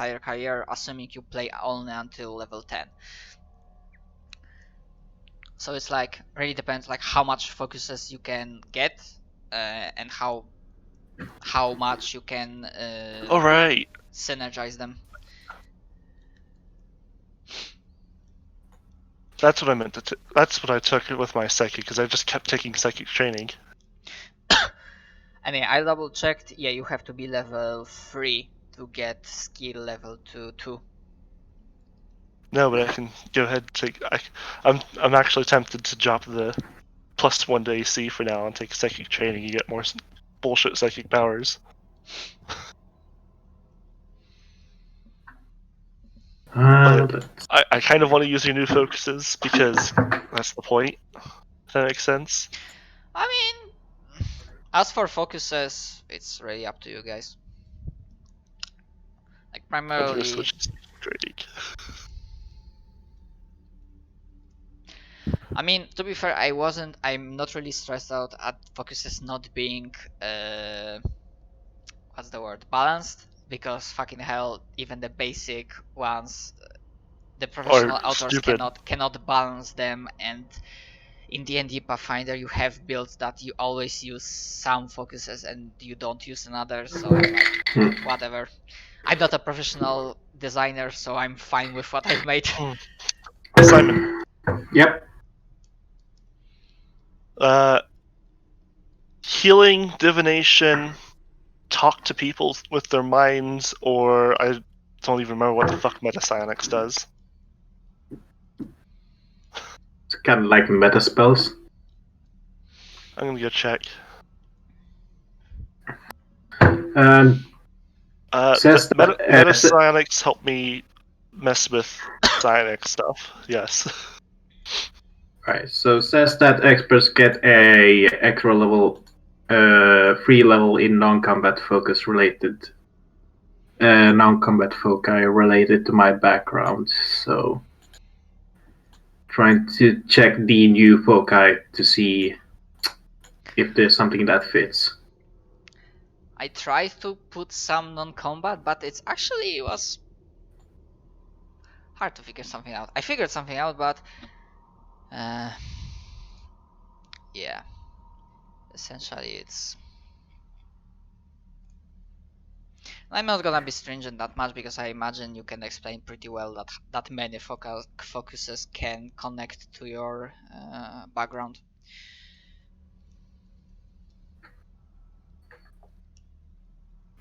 entire career, assuming you play only until level 10. So it's like really depends like how much focuses you can get and how much you can All right. synergize them. That's what I meant to. That's what I took with my psychic, because I just kept taking psychic training. And yeah, I double checked. Yeah, you have to be level 3 to get skill level 2. No, but I can go ahead and take. I'm actually tempted to drop the +1 to AC for now and take psychic training. You get more bullshit psychic powers. But I kind of want to use your new focuses because that's the point. If that makes sense. I mean, as for focuses, it's really up to you guys. Like I'm gonna primarily, switch to training. I mean, to be fair, I'm not really stressed out at focuses not being, what's the word, balanced, because fucking hell, even the basic ones, the professional authors stupid. cannot balance them, and in D&D Pathfinder you have builds that you always use some focuses and you don't use another, so like, whatever. I'm not a professional designer, so I'm fine with what I've made. Simon. Yep. Healing, divination, talk to people with their minds, or I don't even remember what the fuck Metapsionics does. It's kind of like meta spells. I'm gonna go check. Says Metapsionics help me mess with psionic stuff. Yes. Right. So says that experts get a extra level, 3 level in non-combat focus related, non-combat foci related to my background. So trying to check the new foci to see if there's something that fits. I tried to put some non-combat, but it was hard to figure something out. I figured something out, but yeah, essentially it's. I'm not gonna be stringent that much because I imagine you can explain pretty well that many focuses can connect to your background.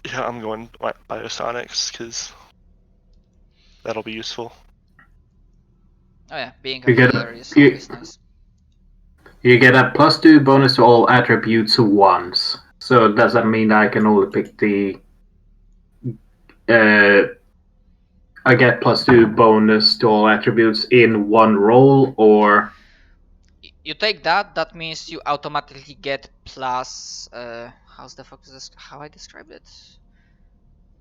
Yeah, I'm going biosonics because that'll be useful. Oh yeah, being a healer is always nice. You get a +2 bonus to all attributes once. So does that mean I can only pick the? I get +2 bonus to all attributes in one roll, or? You take that. That means you automatically get plus. How's the focus? How I described it?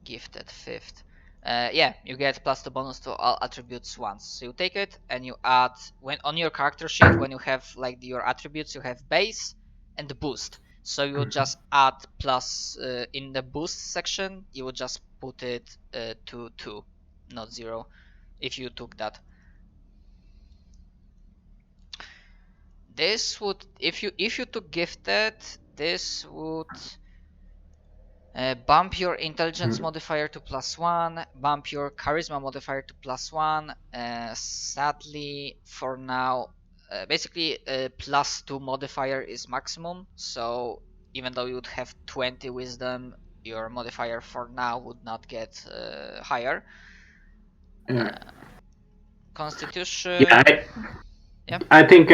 Gifted 5th. Yeah, you get +2 bonus to all attributes once. So you take it and you add when on your character sheet when you have like your attributes, you have base and boost. So you just add plus in the boost section. You would just put it to 2, not 0, if you took that. This would if you took gifted, this would. Bump your intelligence modifier to +1, bump your charisma modifier to +1. Sadly, for now, basically +2 modifier is maximum. So even though you would have 20 wisdom, your modifier for now would not get higher. Constitution. Yeah, I think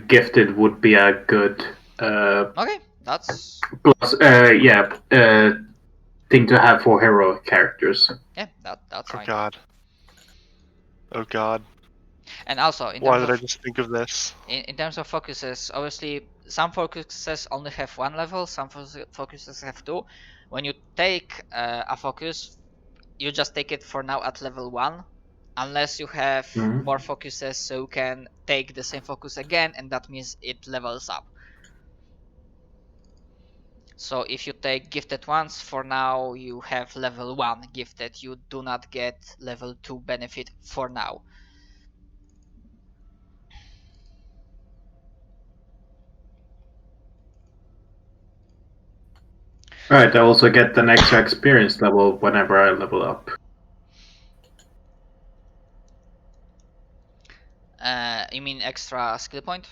gifted would be a good. Okay, that's plus. Thing to have for heroic characters. Yeah, that's fine. Oh god. And also, why did I just think of this? In terms of focuses, obviously, some focuses only have 1 level, some focuses have 2. When you take a focus, you just take it for now at level 1, unless you have more focuses, so you can take the same focus again, and that means it levels up. So if you take gifted ones, for now you have level 1 gifted. You do not get level 2 benefit for now. Alright, I also get an extra experience level whenever I level up. You mean extra skill point?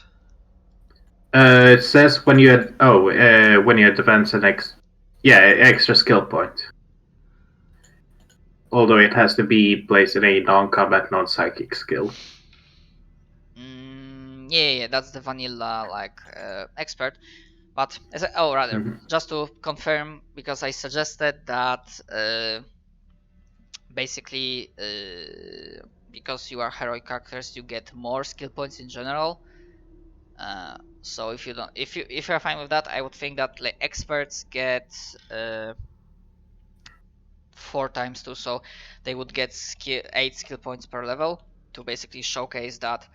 It says when you when you advance an extra skill point. Although it has to be placed in a non-combat, non-psychic skill. Yeah, that's the vanilla expert. But just to confirm, because I suggested that basically because you are heroic characters, you get more skill points in general. So if you're fine with that, I would think that like experts get 4 times 2, so they would get 8 skill points per level to basically showcase that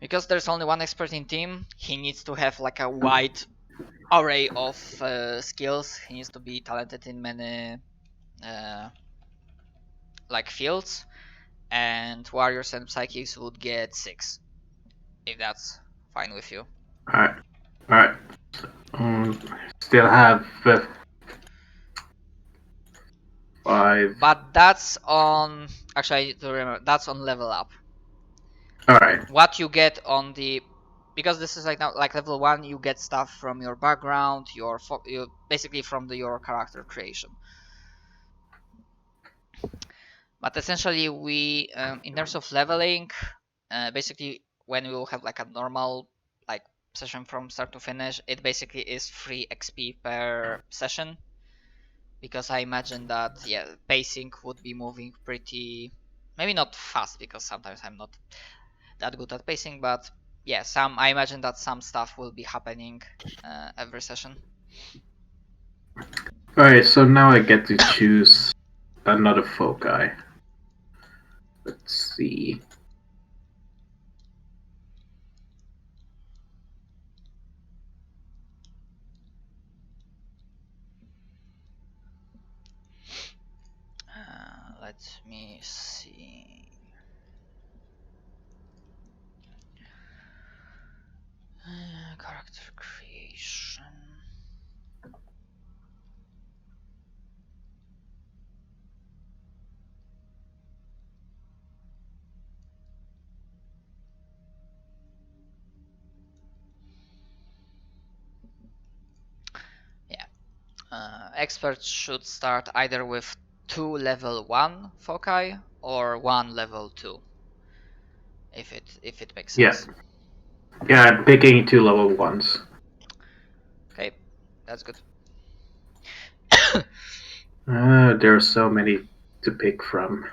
because there's only one expert in team, he needs to have like a wide array of skills. He needs to be talented in many like fields, and warriors and psychics would get 6, if that's fine with you. Alright. Still have 5. But that's on actually to remember, that's on level up. Alright. What you get on the, because this is like now like level 1, you get stuff from your background, you basically from your character creation. But essentially we in terms of leveling, basically when we will have like a normal like session from start to finish, it basically is free XP per session, because I imagine that pacing would be moving pretty, maybe not fast, because sometimes I'm not that good at pacing, but yeah, I imagine that some stuff will be happening every session. Alright, so now I get to choose another foci. Let's see. Let me see. Character creation. Experts should start either with 2 level 1 foci or 1 level 2, if it makes sense. Yeah, I'm picking 2 level 1s. Okay, that's good. There are so many to pick from.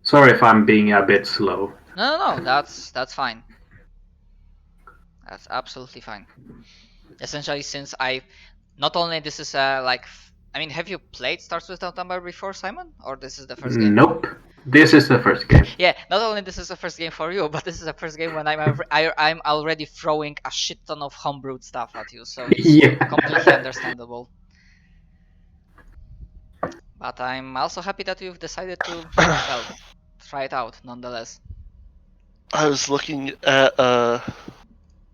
Sorry if I'm being a bit slow. No, that's fine. That's absolutely fine. Essentially, since not only this is I mean, have you played Starts Without Number before, Simon, or this is the first game? Nope. This is the first game. Yeah, not only this is the first game for you, but this is the first game when I'm already throwing a shit ton of homebrewed stuff at you, so it's completely understandable. But I'm also happy that you've decided to, well, try it out nonetheless. I was looking at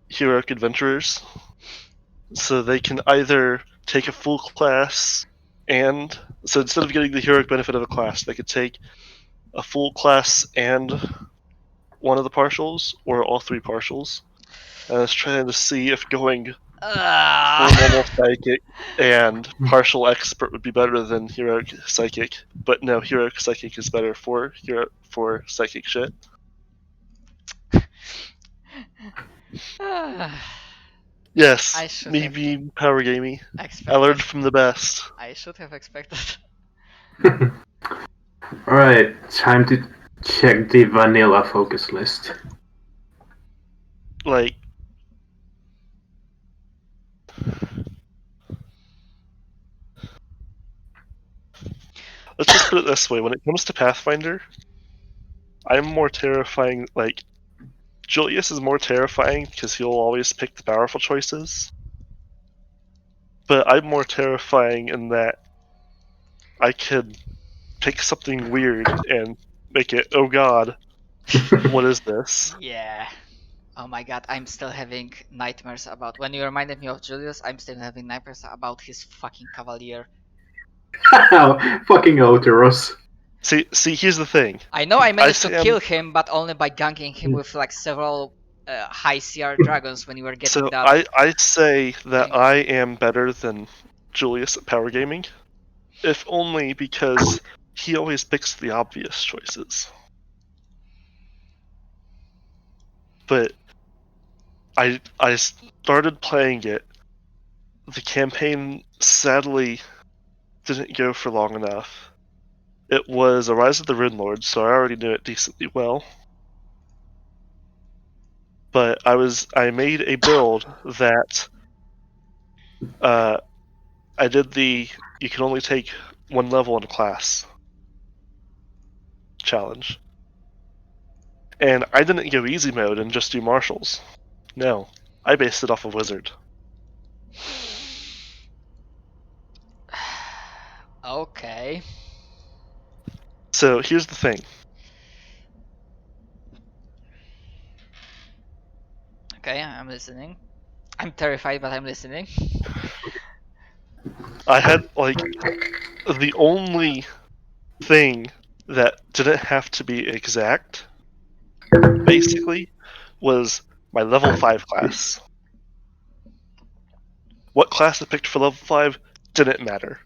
Heroic Adventurers, so they can either take a full class and, so instead of getting the heroic benefit of a class, they could take a full class and one of the partials, or all 3 partials. And I was trying to see if going full normal psychic and partial expert would be better than heroic psychic, but no, heroic psychic is better for psychic shit. Yes, me being power gamey. I learned from the best. I should have expected. Alright, time to check the vanilla focus list. Like, let's just put it this way: when it comes to Pathfinder, I'm more terrifying. Like Julius is more terrifying because he'll always pick the powerful choices. But I'm more terrifying in that I could pick something weird and make it, oh god, what is this? Yeah. Oh my god, I'm still having nightmares about. When you reminded me of Julius, I'm still having nightmares about his fucking Cavalier. Fucking Oteros. See, here's the thing. I know I managed to say kill him, but only by ganking him with like several high CR dragons when you were getting So that. I say that thing. I am better than Julius at power gaming, if only because he always picks the obvious choices. But I started playing it. The campaign sadly didn't go for long enough. It was a Rise of the Rune Lords, so I already knew it decently well. But I made a build that I did the you can only take one level in a class challenge. And I didn't go easy mode and just do martials. No, I based it off of wizard. Okay. So here's the thing. Okay, I'm listening. I'm terrified, but I'm listening. I had like the only thing that didn't have to be exact, basically, was my level 5 class. What class I picked for level 5 didn't matter.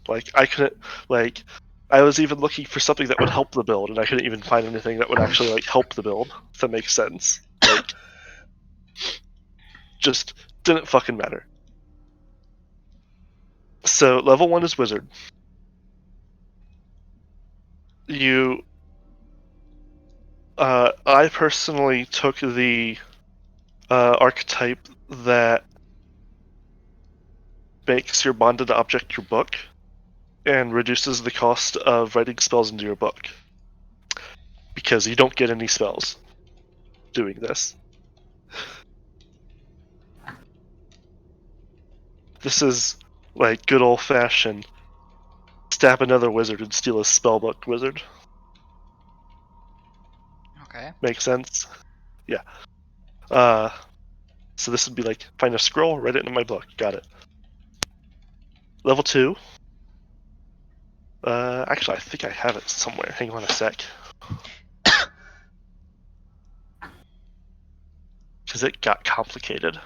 Like, I couldn't, like, I was even looking for something that would help the build, and I couldn't even find anything that would actually, like, help the build, if that makes sense. Like, just didn't fucking matter. So, level 1 is wizard. I personally took the archetype that makes your bonded object your book and reduces the cost of writing spells into your book. Because you don't get any spells doing this. This is like good old fashioned stab another wizard and steal a spellbook wizard. Okay. Makes sense? Yeah. So this would be like, find a scroll, write it in my book. Got it. Level 2. Actually, I think I have it somewhere. Hang on a sec. Because it got complicated.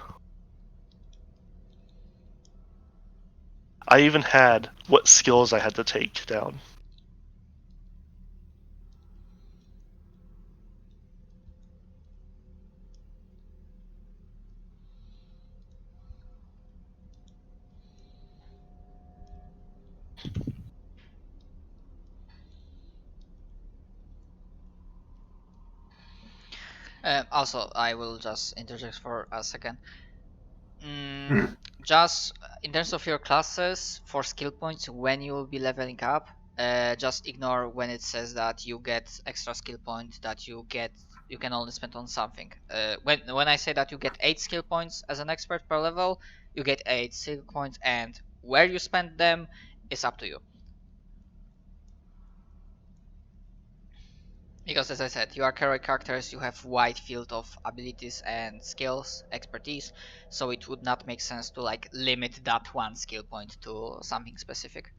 I even had what skills I had to take down. Also, I will just interject for a second. Just in terms of your classes for skill points, when you will be leveling up, just ignore when it says that you get extra skill point that you can only spend on something. When I say that you get 8 skill points as an expert per level, you get 8 skill points, and where you spend them is up to you. Because as I said, you are career characters, you have wide field of abilities and skills, expertise, so it would not make sense to like limit that one skill point to something specific.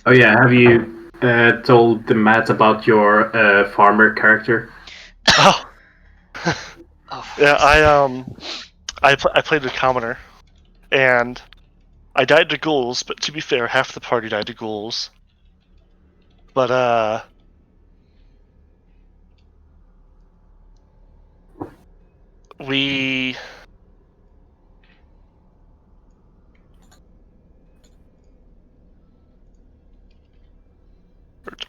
Oh yeah, have you told the Matt about your farmer character? Oh! Oh, Yeah, I played a commoner, and I died to ghouls, but to be fair, half the party died to ghouls. But, we...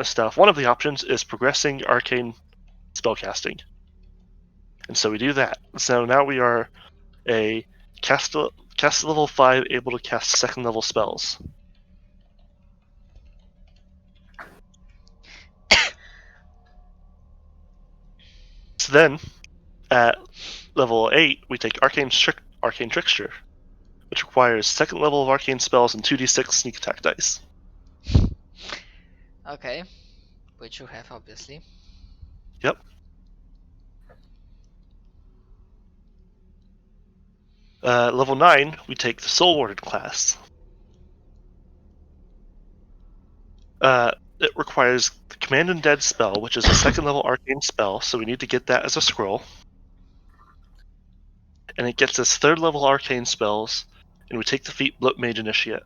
stuff, one of the options is progressing arcane spellcasting. And so we do that. So now we are a cast level 5, able to cast second level spells. So then, at level 8, we take Arcane Trickster, which requires second level of arcane spells and 2d6 sneak attack dice. Okay, which you have obviously. Yep. Level 9, we take the Soul Warded class. It requires the Command Undead spell, which is a second level arcane spell, so we need to get that as a scroll. And it gets us third level arcane spells, and we take the feat Bloat Mage Initiate.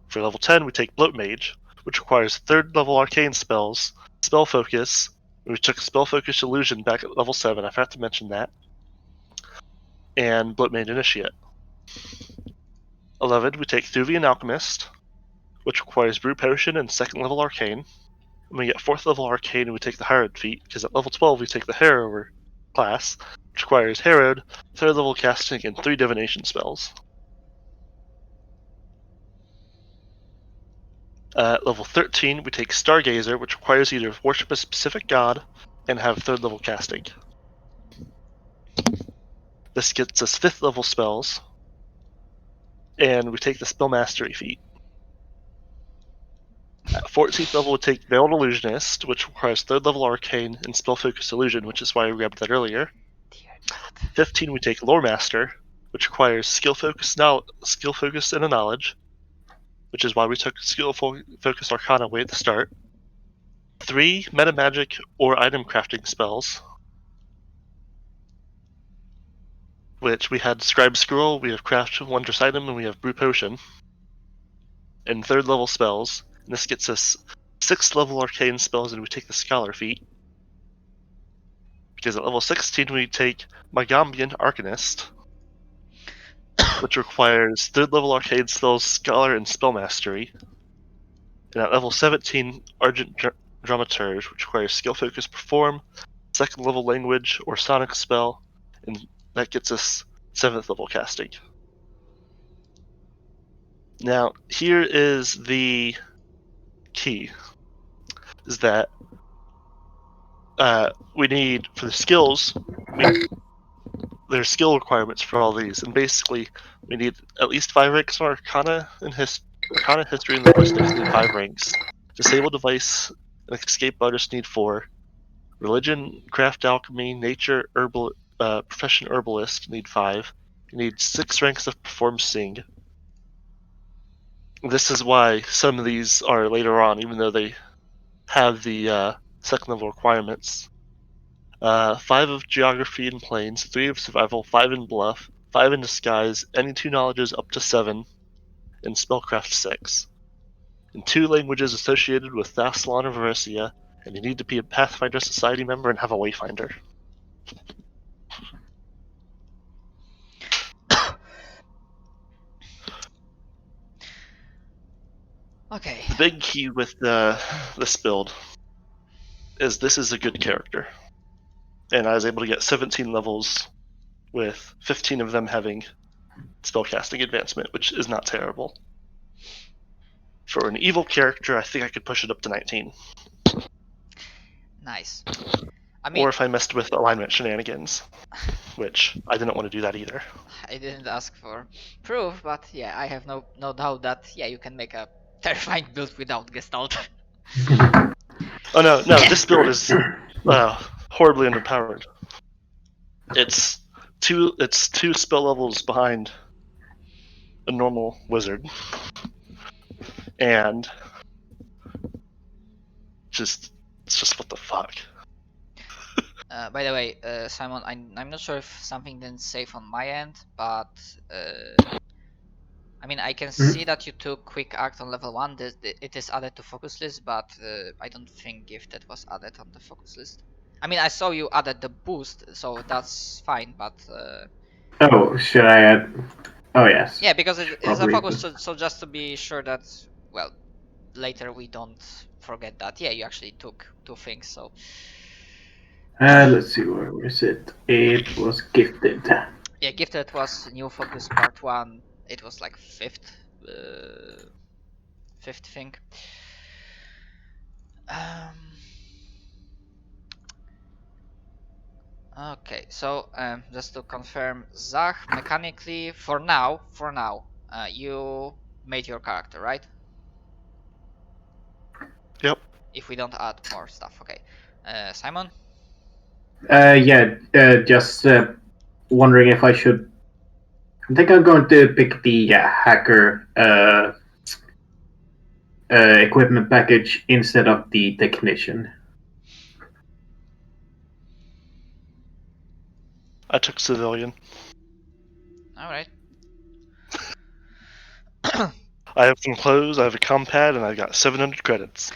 For level 10, we take Bloat Mage, which requires third level arcane spells, Spell Focus. We took Spell Focus Illusion back at level 7, I forgot to mention that. And Bloat Mage Initiate. 11, we take Thuvian Alchemist, which requires Brew Potion and second level arcane. And we get fourth level arcane, and we take the Harrowed feat, because at level 12 we take the Harrower class, which requires Harrowed, third level casting, and 3 divination spells. At level 13, we take Stargazer, which requires you to worship a specific god and have third level casting. This gets us 5th level spells, and we take the Spell Mastery feat. At 14th level, we take Veiled Illusionist, which requires third level arcane and Spell Focus Illusion, which is why we grabbed that earlier. 15, we take Lore Master, which requires skill focus and a knowledge, which is why we took skill focus Arcana way at the start. 3 meta magic or item crafting spells, which we had Scribe Scroll, we have Craft Wondrous Item, and we have Brew Potion. And third level spells, and this gets us 6th level arcane spells, and we take the Scholar feat. Because at level 16 we take Magambian Arcanist, which requires third level arcane spells, Scholar, and Spell Mastery. And at level 17, Argent Dramaturge, which requires Skill Focus Perform, second level Language, or Sonic spell, and that gets us 7th level casting. Now, here is the key, is that we need, for the skills, there's skill requirements for all these, and basically we need at least 5 ranks of Arcana and Arcana, History, and Linguistics need 5 ranks. Disable Device and Escape Artist need 4. Religion, Craft, Alchemy, Nature, Profession Herbalist need 5. You need 6 ranks of Perform Sing. This is why some of these are later on, even though they have the second level requirements. 5 of Geography and Planes, 3 of Survival, 5 in Bluff, 5 in Disguise, any 2 knowledges up to 7, and Spellcraft 6. And 2 languages associated with Thassalon or Varesia, and you need to be a Pathfinder Society member and have a Wayfinder. Okay. The big key with this build is this is a good character. And I was able to get 17 levels with 15 of them having spellcasting advancement, which is not terrible. For an evil character, I think I could push it up to 19. Nice. I mean, or if I messed with alignment shenanigans, which I didn't want to do that either. I didn't ask for proof, but yeah, I have no doubt that you can make a terrifying build without Gestalt. Oh no, this build is horribly underpowered. It's two spell levels behind a normal wizard, and it's just what the fuck. By the way, Simon, I'm not sure if something didn't save on my end, but I mean, I can see that you took Quick Act on level 1. It is added to focus list, but I don't think Gifted was added on the focus list. I mean, I saw you added the boost, so that's fine, but... Oh, should I add... Oh, yes. Yeah, because it is a Probably. focus, so just to be sure that, well, later we don't forget that. Yeah, you actually took 2 things, so Let's see, where is it? It was gifted. yeah, gifted was new focus part 1. It was like fifth thing. Okay, so just to confirm, Zach, mechanically, for now, you made your character, right? Yep. If we don't add more stuff, okay. Simon? Yeah, just wondering if I should. I think I'm going to pick the hacker equipment package instead of the technician. I took civilian. Alright. I have some clothes, I have a compad, and I got 700 credits.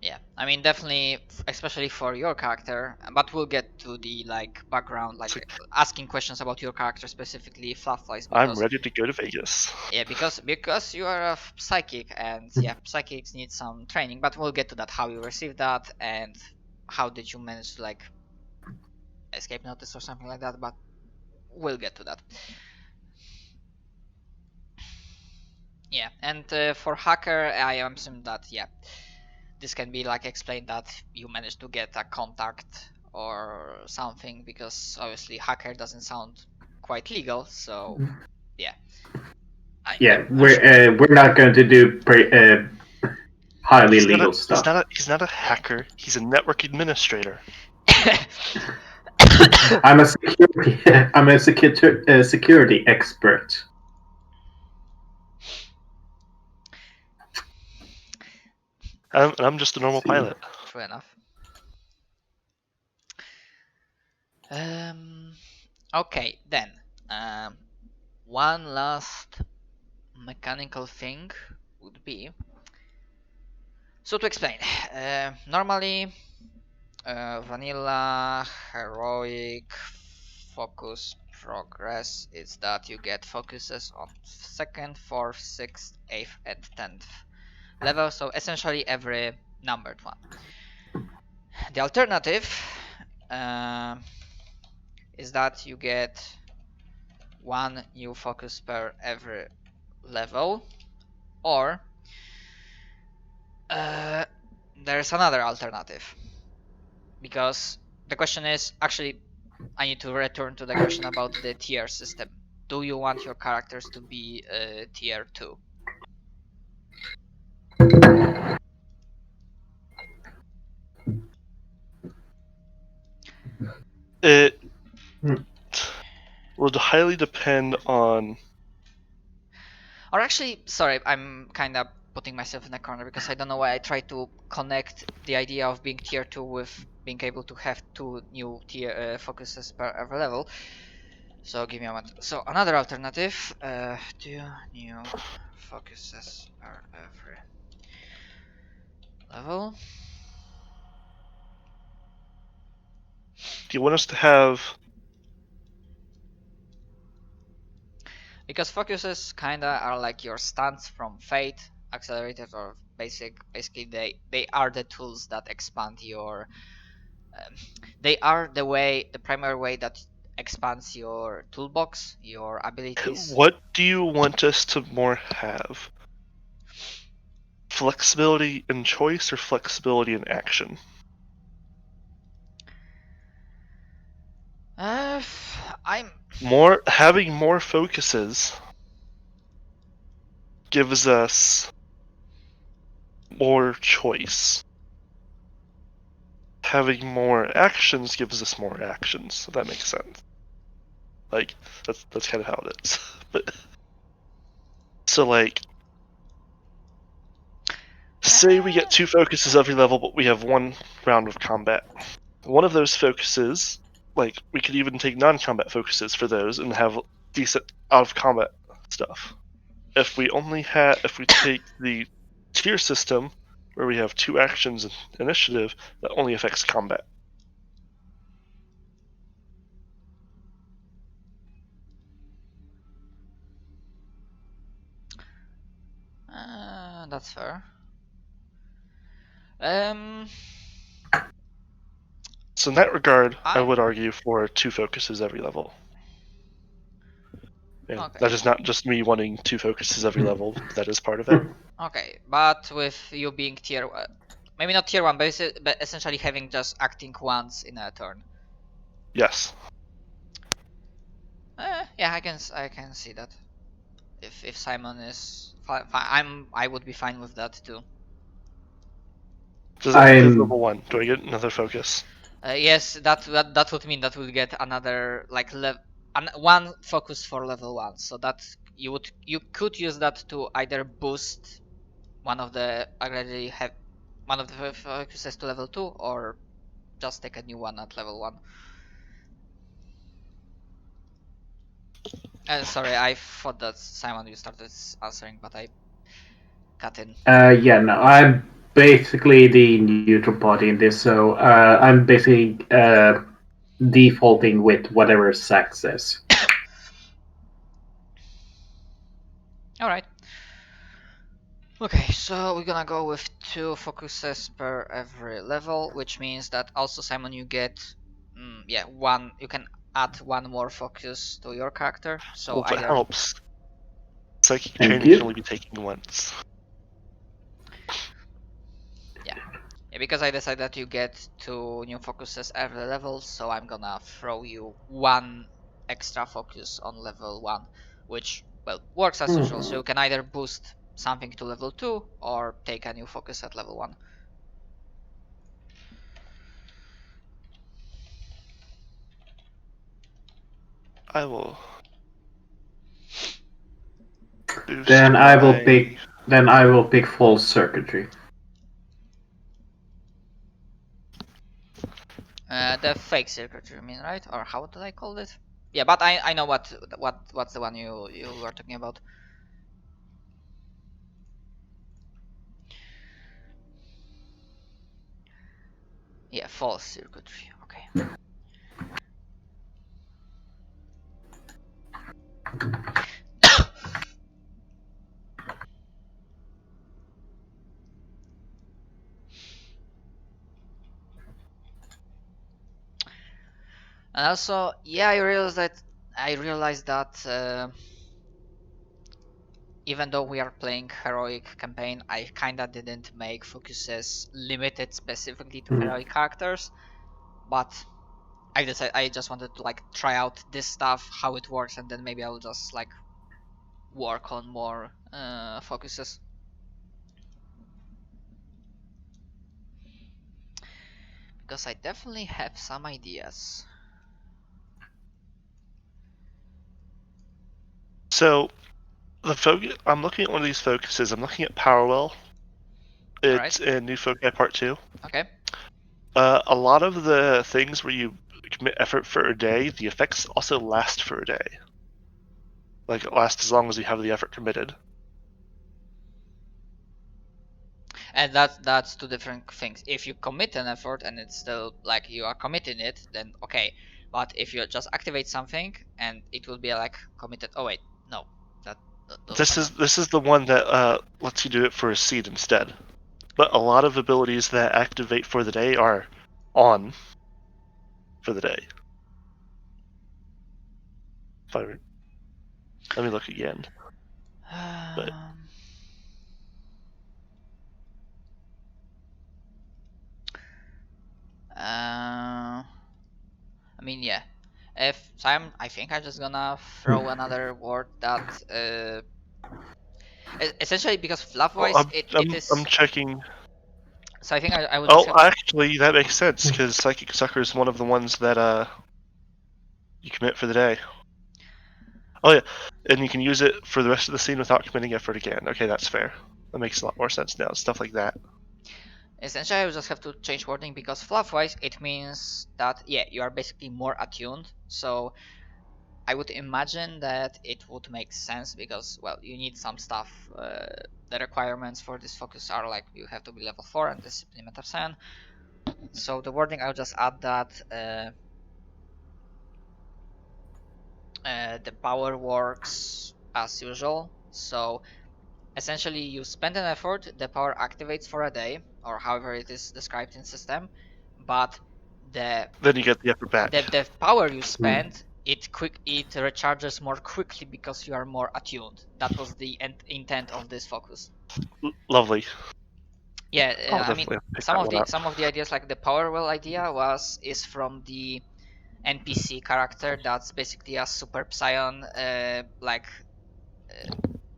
Yeah, I mean, definitely, especially for your character, but we'll get to the like background, like asking questions about your character specifically, fluff-wise, I'm because ready to go to Vegas. yeah, because you are a psychic, and yeah, psychics need some training, but we'll get to that, how you received that, and how did you manage to like escape notice or something like that, but we'll get to that. Yeah, and for hacker, I assume that yeah, this can be like explained that you managed to get a contact or something, because obviously hacker doesn't sound quite legal, so yeah. We're not going to do highly legal stuff. He's not a hacker. He's a network administrator. I'm a security expert. I'm just a normal pilot. True enough. Okay, then one last mechanical thing would be, so to explain, normally vanilla heroic focus progress is that you get focuses on 2nd, 4th, 6th, 8th and 10th level, so essentially every numbered one. The alternative is that you get 1 new focus per every level, or there's another alternative, because the question is actually, I need to return to the question about the tier system. Do you want your characters to be tier 2? It would highly depend on. Or actually, sorry, I'm kind of putting myself in a corner, because I don't know why I try to connect the idea of being tier 2 with being able to have 2 new tier focuses per every level. So give me a moment. So another alternative, 2 new focuses per every level. Do you want us to have? Because focuses kinda are like your stunts from Fate, accelerated or basic. Basically, they are the tools that expand your. They are the primary way that expands your toolbox, your abilities. What do you want us to more have? Flexibility in choice or flexibility in action? I'm Having more focuses gives us more choice. Having more actions gives us more actions. If that makes sense. Like that's kind of how it is. But so like, say we get 2 focuses every level, but we have 1 round of combat. One of those focuses, like we could even take non-combat focuses for those and have decent out-of-combat stuff. If we take the tier system where we have 2 actions in initiative, that only affects combat. that's fair. Um, So in that regard, I I'm would argue for 2 focuses every level. Yeah, okay. that is not just me wanting 2 focuses every level. That is part of it. Okay, but with you being tier, maybe not tier 1, but essentially having just acting once in a turn. Yes. Yeah, I can see that. If Simon is I would be fine with that too. Does it with I'm level 1? Do I get another focus? Yes, that would mean that we'll get another like one focus for level 1. So that you could use that to either boost one of the already have one of the focuses to level 2, or just take a new one at level 1. Sorry, I thought that Simon you started answering, but I cut in. yeah, no, I'm basically the neutral party in this, so I'm basically defaulting with whatever Zack says. All right. Okay, so we're gonna go with 2 focuses per every level, which means that also Simon you get, yeah, one. You can add one more focus to your character. So Well, if it either helps, psychic Thank training you. can only be taken once. yeah, because I decided that you get 2 new focuses every level, so I'm gonna throw you one extra focus on level 1, which well works as usual. So you can either boost something to level 2 or take a new focus at level 1. I will boost Then I will my... pick. Then I will pick false circuitry. The fake circuitry, you mean, right? Or how did I call it? Yeah, but I know what's the one you were talking about. Yeah, false circuitry. Okay. And also, yeah, I realized that even though we are playing heroic campaign, I kinda didn't make focuses limited specifically to heroic characters, but I just wanted to like try out this stuff, how it works, and then maybe I'll just like work on more focuses. Because I definitely have some ideas. So, I'm looking at one of these focuses. I'm looking at Parallel. It's in New Foci Part 2. Okay. A lot of the things where you commit effort for a day, the effects also last for a day. Like, it lasts as long as you have the effort committed. And that's 2 different things. If you commit an effort and it's still like you are committing it, then okay. But if you just activate something and it will be like committed. Oh wait, no, those are not. This is the one that lets you do it for a seed instead. But a lot of abilities that activate for the day are on for the day. Let me look again. But I mean, yeah. If so, I think I'm just gonna throw another word that essentially because fluff wise it I'm is. checking. So I think I would just Oh, have to. actually, that makes sense because Psychic Sucker is one of the ones that you commit for the day. Oh yeah, and you can use it for the rest of the scene without committing effort again. Okay, that's fair. That makes a lot more sense now. Stuff like that. Essentially, I would just have to change wording because fluff-wise, it means that yeah, you are basically more attuned. So I would imagine that it would make sense because well, you need some stuff. The requirements for this focus are like you have to be level 4 and discipline matters 10. So the wording I'll just add that the power works as usual. So essentially you spend an effort, the power activates for a day, or however it is described in system, but the Then you get the effort back. the power you spend, it recharges more quickly because you are more attuned. That was the intent of this focus. Lovely. Yeah, I'll I mean, definitely pick that one up. some of the ideas, like the power well idea, is from the NPC character that's basically a super psion,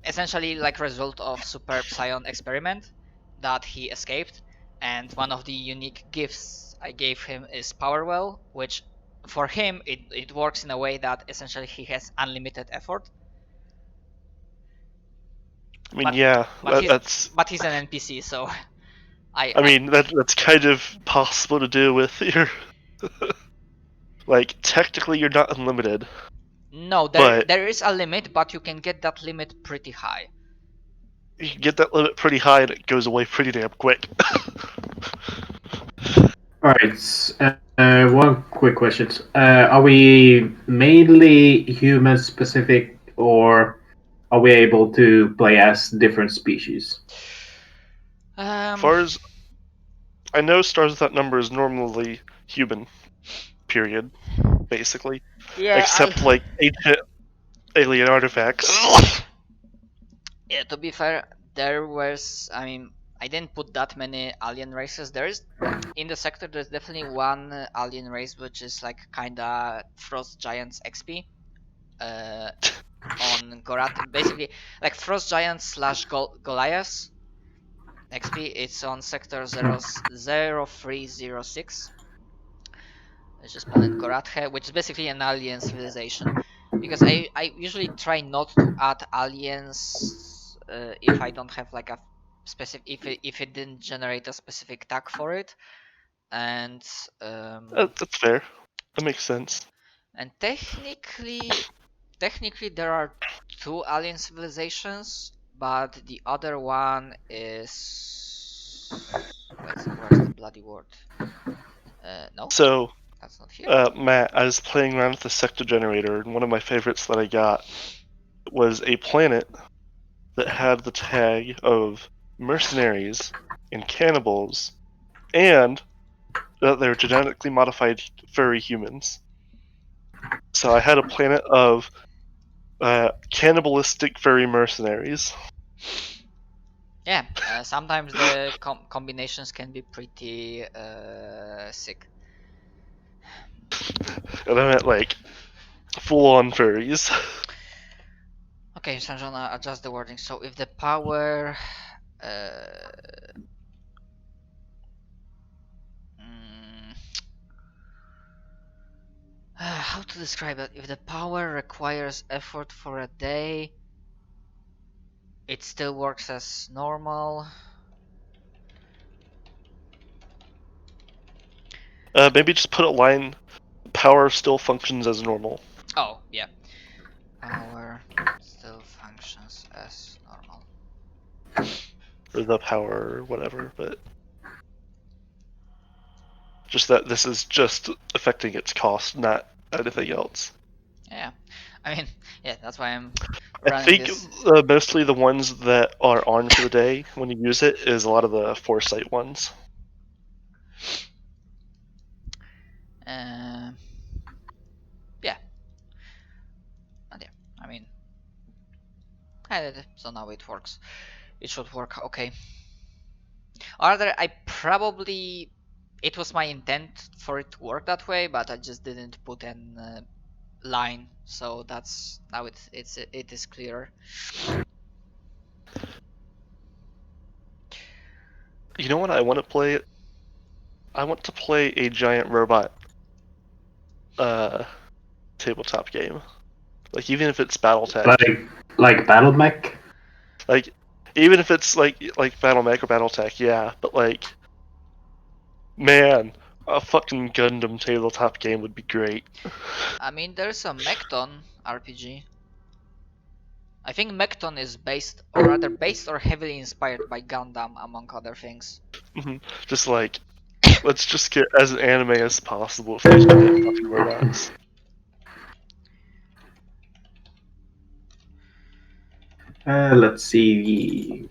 essentially like result of super psion experiment that he escaped, and one of the unique gifts I gave him is power well, which for him it works in a way that essentially he has unlimited effort. I mean, But- yeah, that's. But he's an NPC, so I mean, that's kind of possible to do with your. Like, technically, you're not unlimited. no, but there is a limit, but you can get that limit pretty high. you can get that limit pretty high, and it goes away pretty damn quick. Alright, one quick question. Are we mainly human specific, or are we able to play as different species? As far as I know, Stars Without Number is normally human, period, basically. Yeah, Except, like, ancient alien artifacts. Yeah, to be fair, I mean, I didn't put that many alien races. In the sector, there's definitely one alien race which is like kinda Frost Giants XP. On Gorath, basically like Frost Giants slash Goliaths XP. It's on sector 0306. Let's just planet Gorathe, which is basically an alien civilization. Because I usually try not to add aliens if I don't have like a specific, if it didn't generate a specific tag for it, and That's fair. That makes sense. and technically there are two alien civilizations, but the other one is where's the bloody word? No, So, that's not here. Matt, I was playing around with the sector generator, and one of my favorites that I got was a planet that had the tag of mercenaries and cannibals, and that they're genetically modified furry humans. So I had a planet of cannibalistic furry mercenaries. Yeah, sometimes the combinations can be pretty sick. And I meant, like, full-on furries. Okay, so I'm gonna adjust the wording. So if the power how to describe it? If the power requires effort for a day, it still works as normal. Maybe just put a line, power still functions as normal. Oh, yeah. Power still functions as normal. Or the power, or whatever, but just that this is just affecting its cost, not anything else. Yeah. I mean, yeah, that's why I'm I running think this. mostly the ones that are on for the day when you use it is a lot of the foresight ones. Yeah. And yeah, I mean, so now it works. It should work okay. It was my intent for it to work that way, but I just didn't put an line, so that's now it is clearer. You know what I want to play? I want to play a giant robot tabletop game. Like, even if it's BattleTech. Like Battle Mech? Like, even if it's like Battle Mech or BattleTech, yeah, but like, man, a fucking Gundam tabletop game would be great. I mean, there's a Mechton RPG. I think Mechton is based or heavily inspired by Gundam, among other things. Just like, let's just get as anime as possible with these fucking robots. Let's see.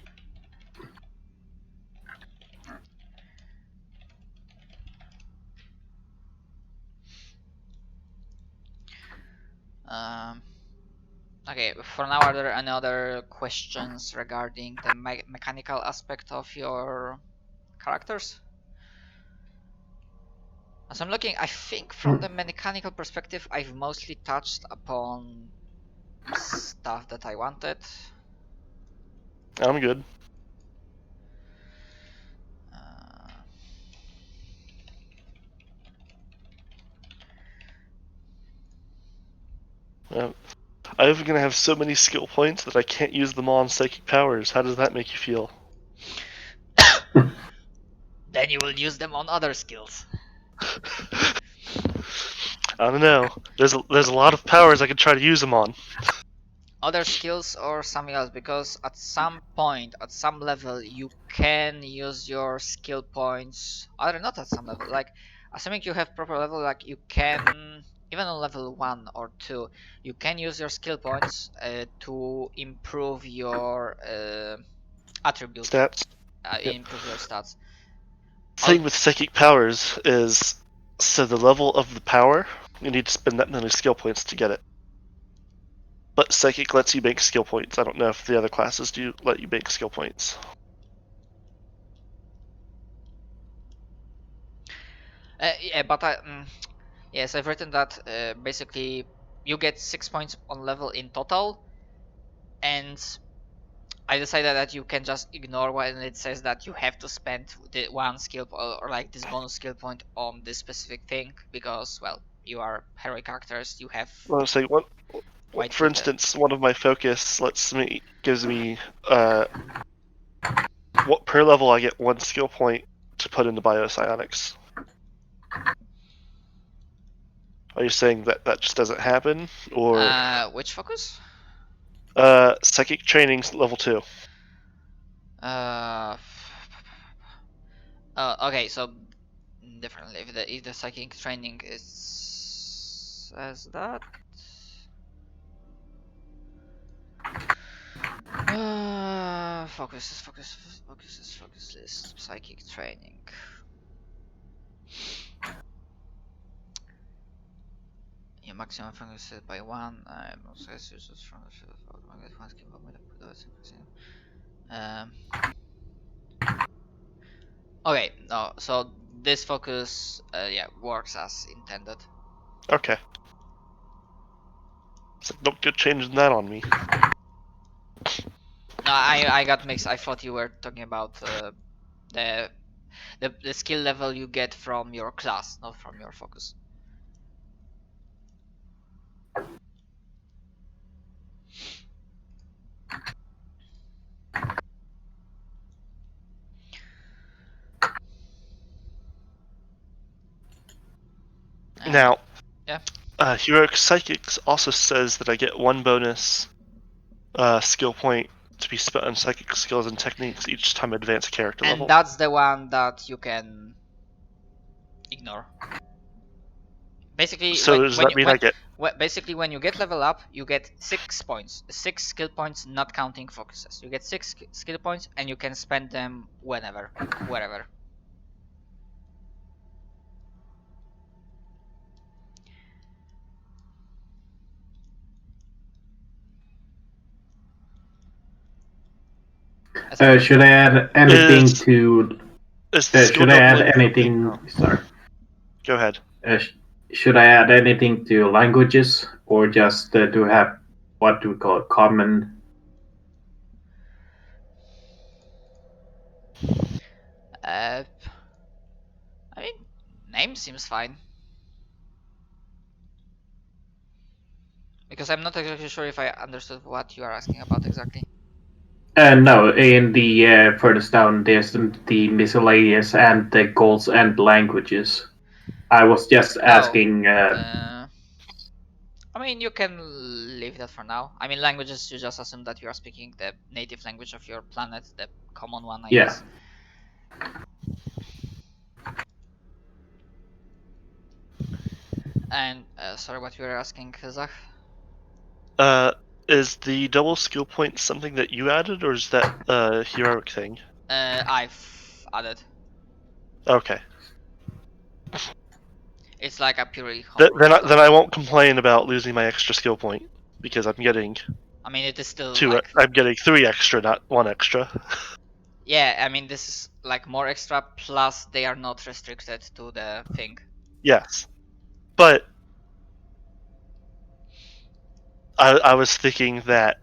Okay, for now, are there any other questions regarding the mechanical aspect of your characters? As I'm looking, I think from the mechanical perspective, I've mostly touched upon stuff that I wanted. I'm good. I'm gonna have so many skill points that I can't use them all on psychic powers. How does that make you feel? Then you will use them on other skills. I don't know. There's a lot of powers I could try to use them on. Other skills or something else, because at some point, at some level, you can use your skill points. Or not at some level, like assuming you have proper level, like you can, even on level 1 or 2, you can use your skill points to improve your attribute, Stats. Yep. improve your stats. The thing with psychic powers is, so the level of the power, you need to spend that many skill points to get it. But psychic lets you make skill points. I don't know if the other classes do let you make skill points. Yeah, but yes, I've written that basically you get 6 points on level in total, and I decided that you can just ignore when it says that you have to spend the one skill or like this bonus skill point on this specific thing, because well, you are heroic characters, you have Well, say what? quite For instance, one of my focus gives me what per level I get 1 skill point to put into biopsionics. Are you saying that that just doesn't happen, or which focus? psychic training's level 2? Okay, so differently, if the psychic training is says that. Focus list, psychic training. Your maximum focus is by 1. Okay, no, so this focus, yeah, works as intended. Okay. So don't get changing that on me. No, I got mixed. I thought you were talking about the skill level you get from your class, not from your focus. Now, yeah. Heroic Psychics also says that I get 1 bonus skill point to be spent on psychic skills and techniques each time I advance a character level. And that's the one that you can ignore. Basically, so does that mean I get? Basically, when you get level up, you get 6 points. 6 skill points, not counting focuses. You get 6 skill points, and you can spend them whenever, wherever. Should I add anything to? Should I add anything? Sorry. Go ahead. Should I add anything to languages, or just to have what do we call it, common? I mean, name seems fine. Because I'm not exactly sure if I understood what you are asking about exactly. No, in the furthest down, there's the miscellaneous and the goals and languages. I was just asking. I mean, you can leave that for now. I mean, languages, you just assume that you are speaking the native language of your planet, the common one, I guess. And sorry, what you were asking, Zach? Is the double skill point something that you added, or is that a heroic thing? I've added. Okay. It's like a purely Then homebrew stuff. I won't complain about losing my extra skill point because I'm getting I mean, it is still two. like, I'm getting 3 extra, not 1 extra. yeah. I mean, this is like more extra. Plus, they are not restricted to the thing. Yes, but I was thinking that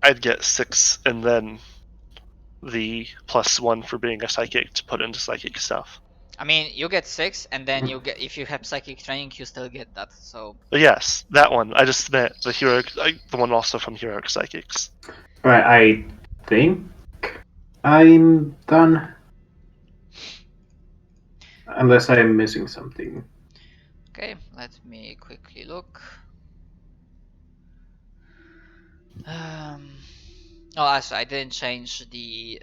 I'd get 6 and then the +1 for being a psychic to put into psychic stuff. I mean, you get 6, and then you get, if you have psychic training, you still get that. So But yes, that one. I just meant the heroic, the one also from heroic psychics. Right, I think I'm done. Unless I'm missing something. okay, let me quickly look. Oh, actually, I didn't change the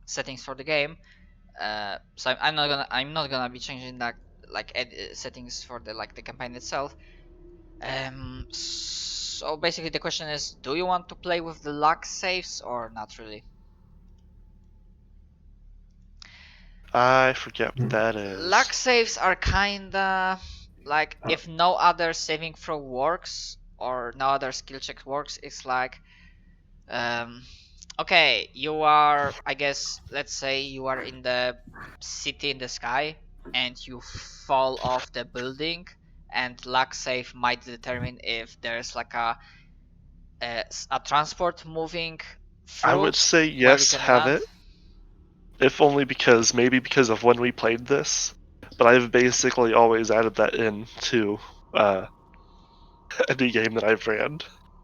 settings for the game, so I'm not gonna be changing that, like settings for the the campaign itself. So basically, the question is, do you want to play with the luck saves or not really? I forget what that is. Luck saves are kinda like, if no other saving throw works or no other skill check works, it's like, okay, you are, I guess, let's say you are in the city in the sky and you fall off the building, and luck save might determine if there's like a transport moving through. I would say where you yes, can have land. it. If only because, maybe because of when we played this, but I've basically always added that in to any game that I've ran.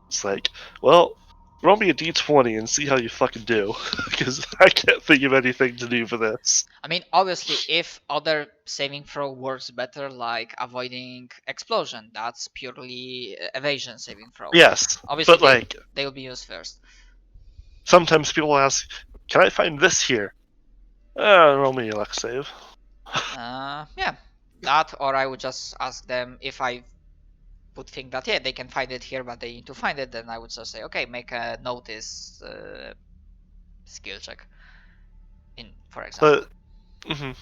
It's like, well, roll me a d20 and see how you fucking do, because I can't think of anything to do for this. I mean, obviously, if other saving throw works better, like avoiding explosion, that's purely evasion saving throw. Yes, Obviously, but like, they will be used first. sometimes people ask, can I find this here? Roll me a luck save. Yeah, that, or I would just ask them if I would think that, yeah, they can find it here, but they need to find it, then I would just say, okay, make a notice skill check, for example. But,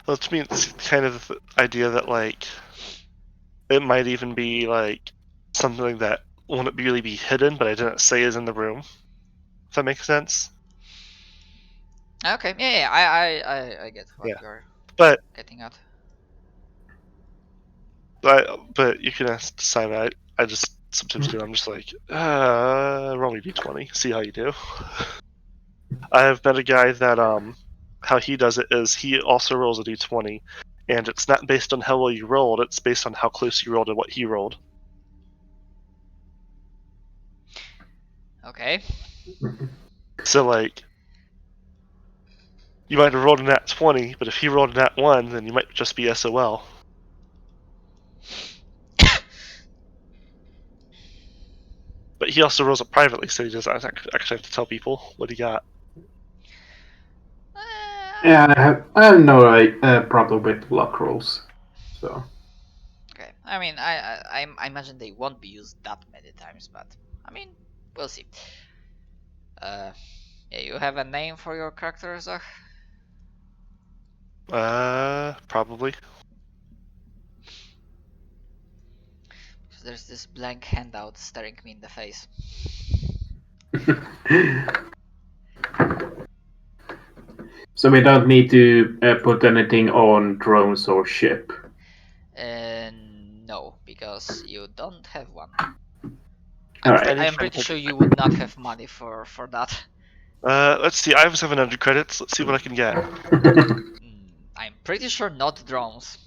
well, to me, it's kind of the idea that, like, it might even be, like, something that wouldn't really be hidden, but I didn't say is in the room. If that makes sense? Okay, yeah, I get what you're But, getting at. but you can ask Simon. I just sometimes do. I'm just like, roll me d20, see how you do. I have met a guy that how he does it is he also rolls a d20, and it's not based on how well you rolled. It's based on how close you rolled and what he rolled. Okay. So like, you might have rolled a nat 20, but if he rolled a nat 1, then you might just be SOL. But he also rolls it privately, so he doesn't actually have to tell people what he got. Yeah, I have no problem with luck rolls. So. Okay. I mean, I imagine they won't be used that many times, but I mean, we'll see. Yeah, you have a name for your character, Zach? Probably. Because there's this blank handout staring me in the face. So we don't need to put anything on drones or ship. No, because you don't have one. Alright. I am pretty sure you would not have money for that. Let's see. I have 700 credits. Let's see what I can get. I'm pretty sure not drones.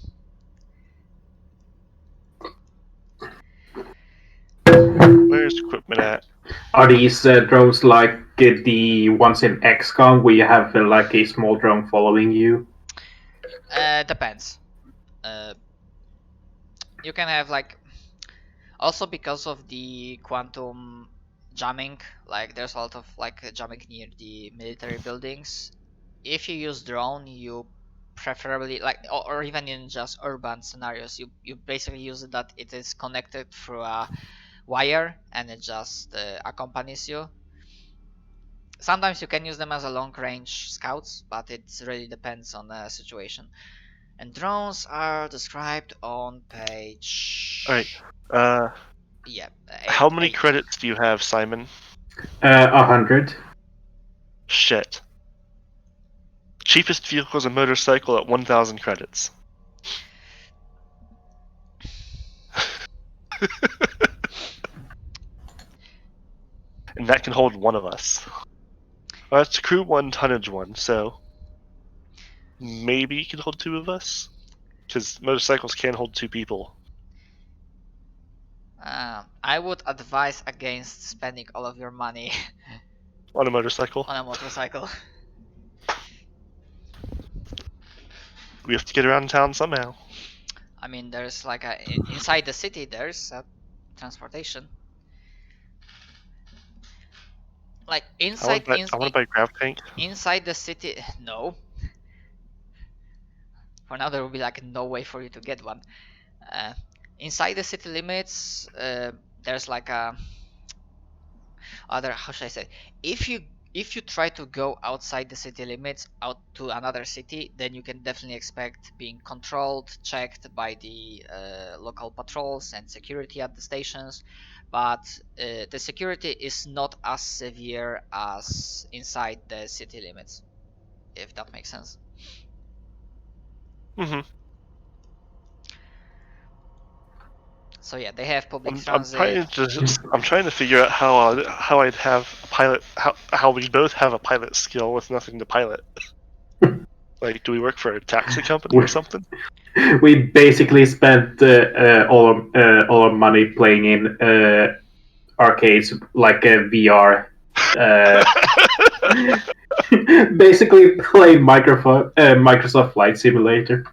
Where's equipment at? Are these drones like the ones in XCOM where you have like a small drone following you? Depends. You can have like, also because of the quantum jamming, like there's a lot of like jamming near the military buildings. If you use drone, you preferably like, or even in just urban scenarios, you basically use it that it is connected through a wire, and it just accompanies you. Sometimes you can use them as a long-range scouts, but it really depends on the situation. And drones are described on page. All right. Yeah. How many 8. credits do you have, Simon? 100. Shit. Cheapest vehicle is a motorcycle at 1,000 credits. And that can hold one of us. Well, that's crew 1, tonnage 1, so maybe you can hold 2 of us? Because motorcycles can hold 2 people. I would advise against spending all of your money On a motorcycle. on a motorcycle. We have to get around town somehow. I mean, there's like inside the city, there's transportation. Like I want to buy a grav tank. inside the city, no. For now, there will be like no way for you to get one. Inside the city limits, there's like a other, how should I say, if you try to go outside the city limits out to another city, then you can definitely expect being controlled, checked by the local patrols and security at the stations, but the security is not as severe as inside the city limits, if that makes sense. Mm-hmm. So yeah, they have public I'm transit. trying to figure out how I'd have a pilot, how we both have a pilot skill with nothing to pilot. Like, do we work for a taxi company or something? We basically spent all our money playing in arcades, like a VR. Basically, play Microsoft Flight Simulator.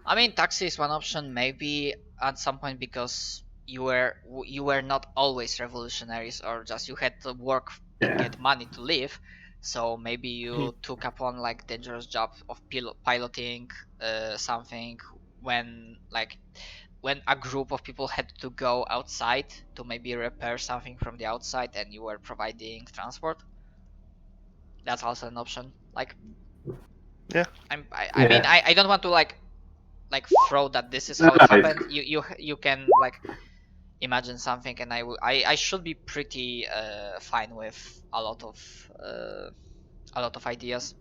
I mean, taxi is one option, maybe at some point, because you were not always revolutionaries, or just you had to work and get money to live. So maybe you took upon like dangerous job of piloting something when a group of people had to go outside to maybe repair something from the outside, and you were providing transport. That's also an option. Like, Yeah. I mean, I don't want to like throw that this is how it happened. You can like imagine something, and I should be pretty fine with a lot of ideas.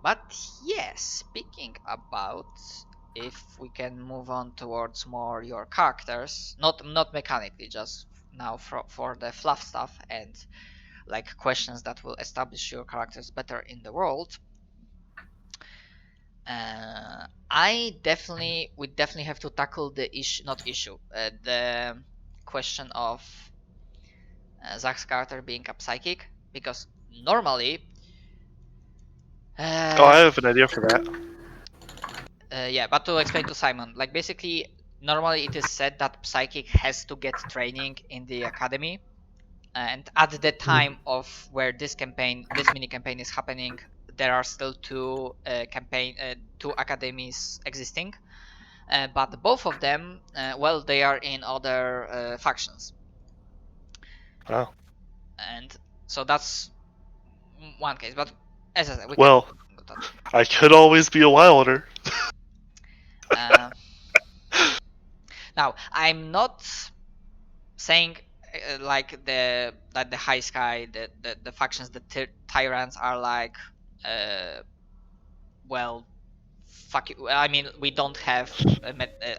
But yes, speaking about, if we can move on towards more your characters, not mechanically, just now for the fluff stuff and like questions that will establish your characters better in the world. We definitely have to tackle the the question of Zach's character being a psychic, because normally I have an idea for that. yeah, but to explain to Simon, like basically normally it is said that psychic has to get training in the academy, and at the time of where this mini campaign is happening, there are still two academies existing, but both of them, well, they are in other factions. Oh. And so that's one case. But as I said, I could always be a wilder. Now, I'm not saying like that the High Sky, the factions, the tyrants are like, well, fuck you. I mean, we don't have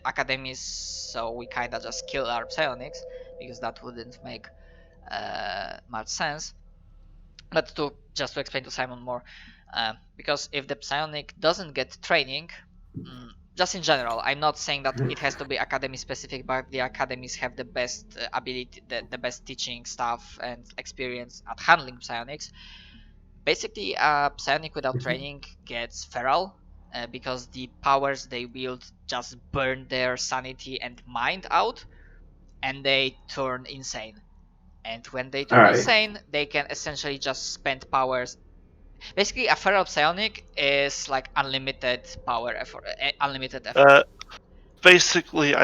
academies, so we kind of just kill our psionics, because that wouldn't make much sense. But to explain to Simon more, because if the psionic doesn't get training, just in general, I'm not saying that it has to be academy specific, but the academies have the best ability, the best teaching staff and experience at handling psionics. Basically, a psionic without training gets feral, because the powers they wield just burn their sanity and mind out, and they turn insane. And when they turn insane, they can essentially just spend powers Basically, a feral psionic is like unlimited power effort, unlimited effort. Basically,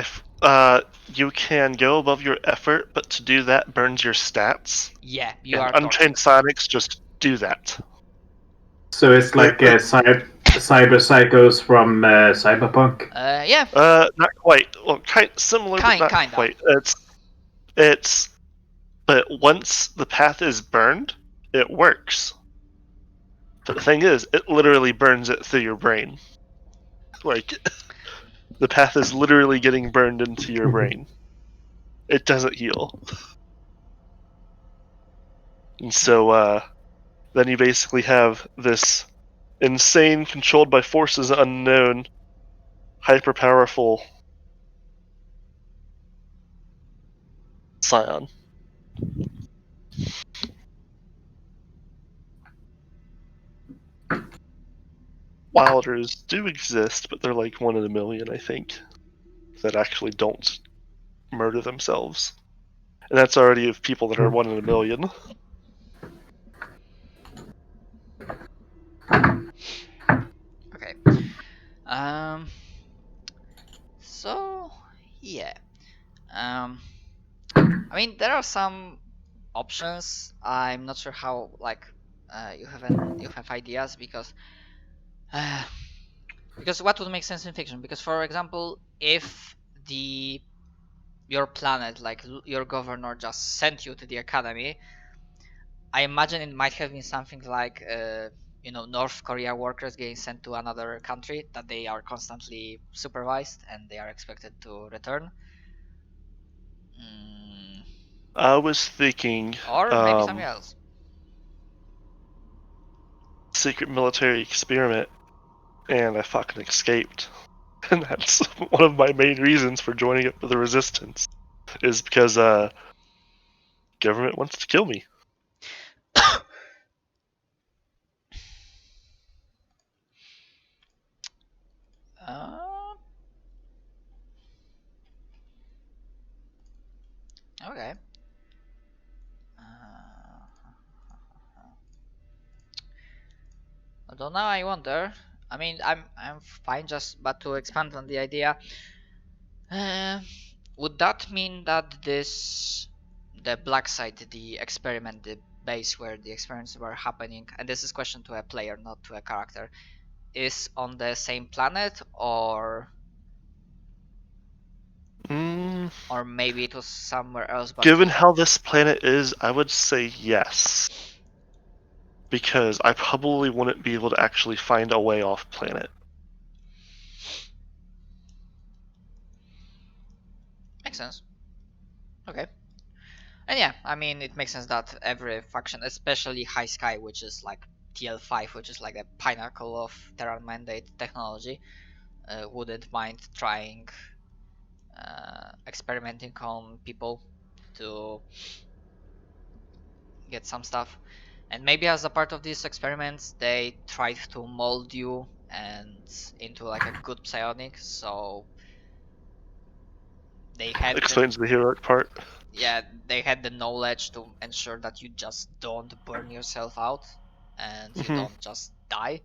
you can go above your effort, but to do that burns your stats. Yeah, you And are Unchained tortured. Sonics just do that. So it's like cyber psychos from Cyberpunk. Yeah, Not quite. Well, similar, but not kinda. quite. But once the path is burned, it works. But the thing is, it literally burns it through your brain. Like, the path is literally getting burned into your brain. It doesn't heal. And so, then you basically have this insane, controlled by forces unknown, hyper-powerful scion. Wilders do exist, but they're like 1 in a million, I think, that actually don't murder themselves. And that's already of people that are 1 in a million. Okay. So yeah. I mean, there are some options. I'm not sure how like you have ideas uh, because what would make sense in fiction? Because for example, if the your planet, like your governor, just sent you to the academy, I imagine it might have been something like North Korea workers getting sent to another country that they are constantly supervised and they are expected to return. Mm, I was thinking or maybe something else. secret military experiment, and I fucking escaped. And that's one of my main reasons for joining up with the resistance, is because government wants to kill me. uh, okay. Although now I wonder. I mean, I'm fine. Just but to expand on the idea, uh, would that mean that the black site, the experiment, the base where the experiments were happening, and this is question to a player, not to a character, is on the same planet, Mm, or maybe it was somewhere else? But given how this planet is, I would say yes. Because I probably wouldn't be able to actually find a way off planet. makes sense. Okay. And yeah, I mean, it makes sense that every faction, especially High Sky, which is like TL5, which is like the pinnacle of Terran Mandate technology, wouldn't mind trying experimenting on people to get some stuff. And maybe as a part of these experiments, they tried to mold you and into like a good psionic, so they had Explains the heroic part. they had the knowledge to ensure that you just don't burn yourself out and you don't just die.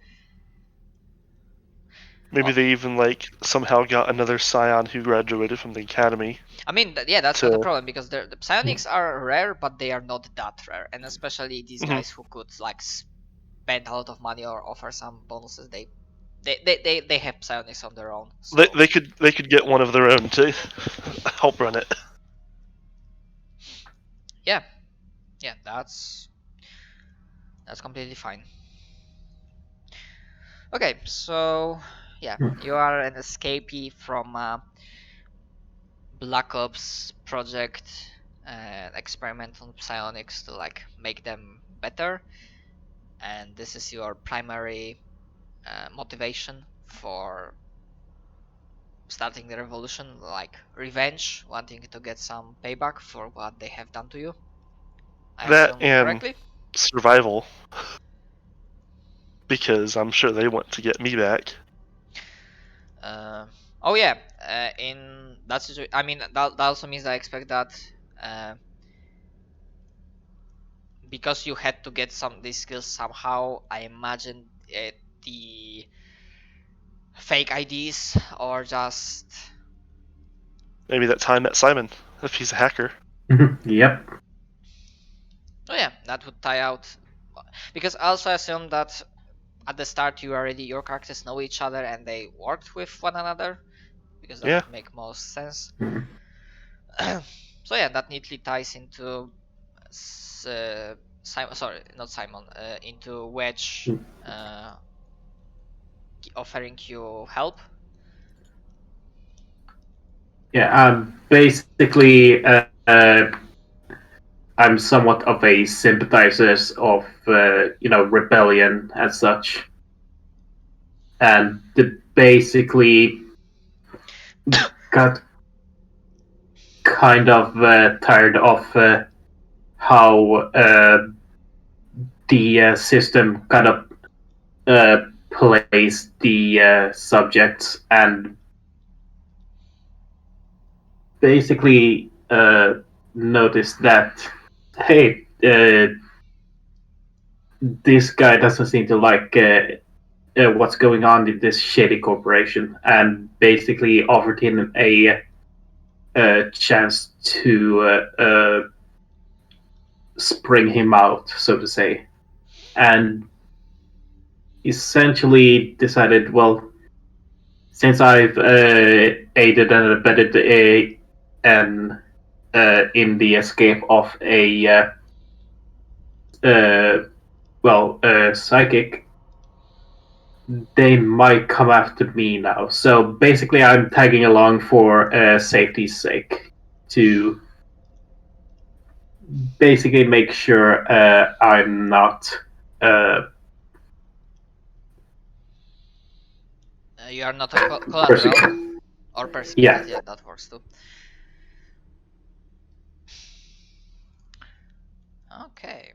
Maybe they even somehow got another scion who graduated from the academy. I mean, that's not the problem because the psionics are rare, but they are not that rare, and especially these guys who could like spend a lot of money or offer some bonuses, they have psionics on their own. So. They could get one of their own to help run it. Yeah, that's completely fine. Okay, so yeah, you are an escapee from Black Ops project, experiment on psionics to like make them better, and this is your primary motivation for starting the revolution, like revenge, wanting to get some payback for what they have done to you. I That assume and correctly? survival. Because I'm sure they want to get me back. Oh yeah, in that situation, I mean that also means I expect that because you had to get these skills somehow, I imagine the fake IDs or just Maybe that time at Simon, if he's a hacker. Yep. oh yeah, that would tie out. Because I also assume that at the start your characters know each other and they worked with one another, because that Yeah. would make most sense. Mhm. So yeah, that neatly ties into Simon. Sorry, not Simon. Into Wedge offering you help. Yeah, basically, I'm somewhat of a sympathizer of, rebellion and such. And basically got kind of tired of how the system kind of plays the subjects, and basically noticed that, hey, this guy doesn't seem to like what's going on in this shady corporation, and basically offered him a chance to spring him out, so to say, and essentially decided, well, since I've aided and abetted in the escape of a psychic, they might come after me now. So basically, I'm tagging along for safety's sake to basically make sure I'm not. You are not a collateral or persecuted. Yeah. Yeah, that works too. Okay.